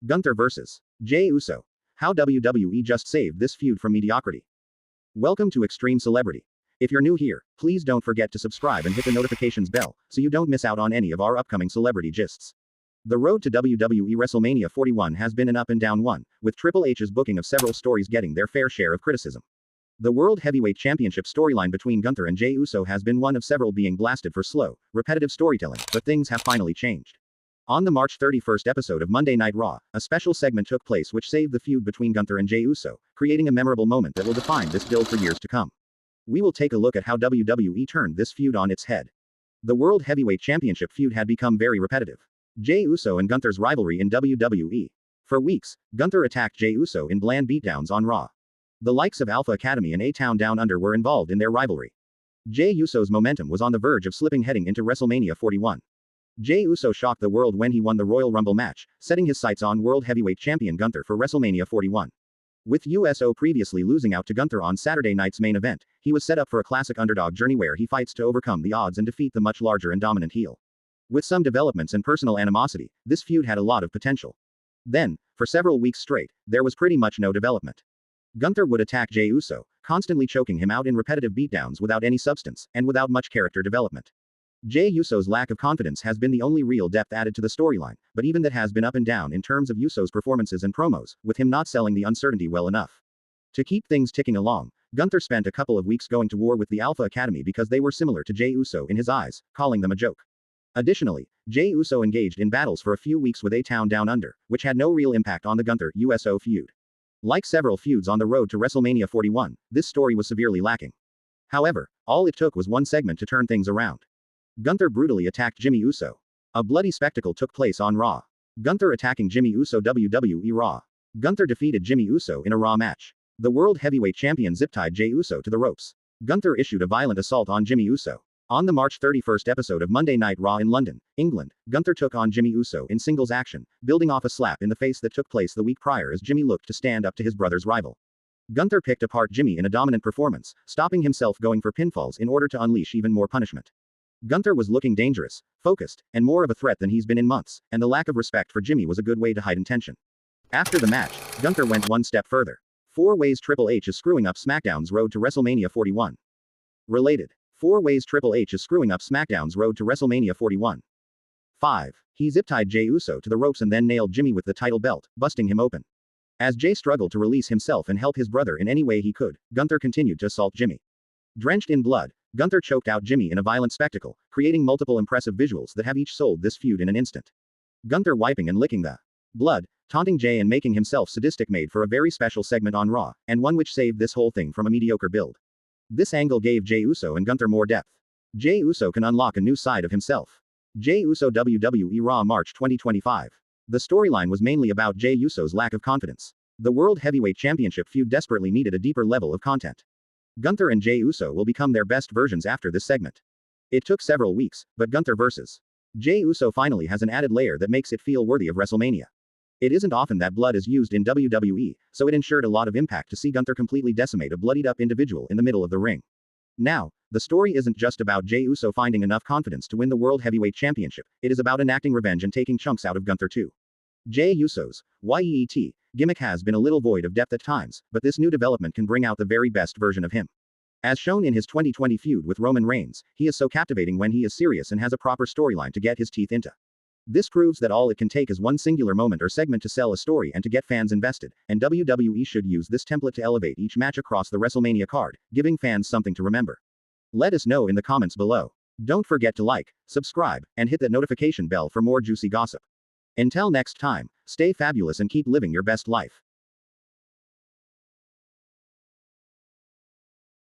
Gunther vs. Jey Uso. How WWE just saved this feud from mediocrity. Welcome to Extreme Celebrity. If you're new here, please don't forget to subscribe and hit the notifications bell, so you don't miss out on any of our upcoming celebrity gists. The road to WWE WrestleMania 41 has been an up and down one, with Triple H's booking of several stories getting their fair share of criticism. The World Heavyweight Championship storyline between Gunther and Jey Uso has been one of several being blasted for slow, repetitive storytelling, but things have finally changed. On the March 31st episode of Monday Night Raw, a special segment took place which saved the feud between Gunther and Jey Uso, creating a memorable moment that will define this build for years to come. We will take a look at how WWE turned this feud on its head. The World Heavyweight Championship feud had become very repetitive. Jey Uso and Gunther's rivalry in WWE. For weeks, Gunther attacked Jey Uso in bland beatdowns on Raw. The likes of Alpha Academy and A-Town Down Under were involved in their rivalry. Jey Uso's momentum was on the verge of slipping heading into WrestleMania 41. Jey Uso shocked the world when he won the Royal Rumble match, setting his sights on World Heavyweight Champion Gunther for WrestleMania 41. With USO previously losing out to Gunther on Saturday night's main event, he was set up for a classic underdog journey where he fights to overcome the odds and defeat the much larger and dominant heel. With some developments and personal animosity, this feud had a lot of potential. Then, for several weeks straight, there was pretty much no development. Gunther would attack Jey Uso, constantly choking him out in repetitive beatdowns without any substance, and without much character development. Jey Uso's lack of confidence has been the only real depth added to the storyline, but even that has been up and down in terms of Uso's performances and promos, with him not selling the uncertainty well enough. To keep things ticking along, Gunther spent a couple of weeks going to war with the Alpha Academy because they were similar to Jey Uso in his eyes, calling them a joke. Additionally, Jey Uso engaged in battles for a few weeks with A-Town Down Under, which had no real impact on the Gunther-USO feud. Like several feuds on the road to WrestleMania 41, this story was severely lacking. However, all it took was one segment to turn things around. Gunther brutally attacked Jimmy Uso. A bloody spectacle took place on Raw. Gunther attacking Jimmy Uso WWE Raw. Gunther defeated Jimmy Uso in a Raw match. The World Heavyweight Champion ziptied Jey Uso to the ropes. Gunther issued a violent assault on Jimmy Uso. On the March 31st episode of Monday Night Raw in London, England, Gunther took on Jimmy Uso in singles action, building off a slap in the face that took place the week prior as Jimmy looked to stand up to his brother's rival. Gunther picked apart Jimmy in a dominant performance, stopping himself going for pinfalls in order to unleash even more punishment. Gunther was looking dangerous, focused, and more of a threat than he's been in months, and the lack of respect for Jimmy was a good way to heighten tension. After the match, Gunther went one step further. 4 ways Triple H is screwing up SmackDown's road to WrestleMania 41. Related. 4 ways Triple H is screwing up SmackDown's road to WrestleMania 41. 5. He zip-tied Jey Uso to the ropes and then nailed Jimmy with the title belt, busting him open. As Jey struggled to release himself and help his brother in any way he could, Gunther continued to assault Jimmy. Drenched in blood, Gunther choked out Jimmy in a violent spectacle, creating multiple impressive visuals that have each sold this feud in an instant. Gunther wiping and licking the blood, taunting Jey and making himself sadistic made for a very special segment on Raw, and one which saved this whole thing from a mediocre build. This angle gave Jey Uso and Gunther more depth. Jey Uso can unlock a new side of himself. Jey Uso WWE Raw March 2025. The storyline was mainly about Jey Uso's lack of confidence. The World Heavyweight Championship feud desperately needed a deeper level of content. Gunther and Jey Uso will become their best versions after this segment. It took several weeks, but Gunther vs. Jey Uso finally has an added layer that makes it feel worthy of WrestleMania. It isn't often that blood is used in WWE, so it ensured a lot of impact to see Gunther completely decimate a bloodied-up individual in the middle of the ring. Now, the story isn't just about Jey Uso finding enough confidence to win the World Heavyweight Championship, it is about enacting revenge and taking chunks out of Gunther too. Jey Uso's YEET gimmick has been a little void of depth at times, but this new development can bring out the very best version of him. As shown in his 2020 feud with Roman Reigns, he is so captivating when he is serious and has a proper storyline to get his teeth into. This proves that all it can take is one singular moment or segment to sell a story and to get fans invested, and WWE should use this template to elevate each match across the WrestleMania card, giving fans something to remember. Let us know in the comments below. Don't forget to like, subscribe, and hit that notification bell for more juicy gossip. Until next time, stay fabulous and keep living your best life.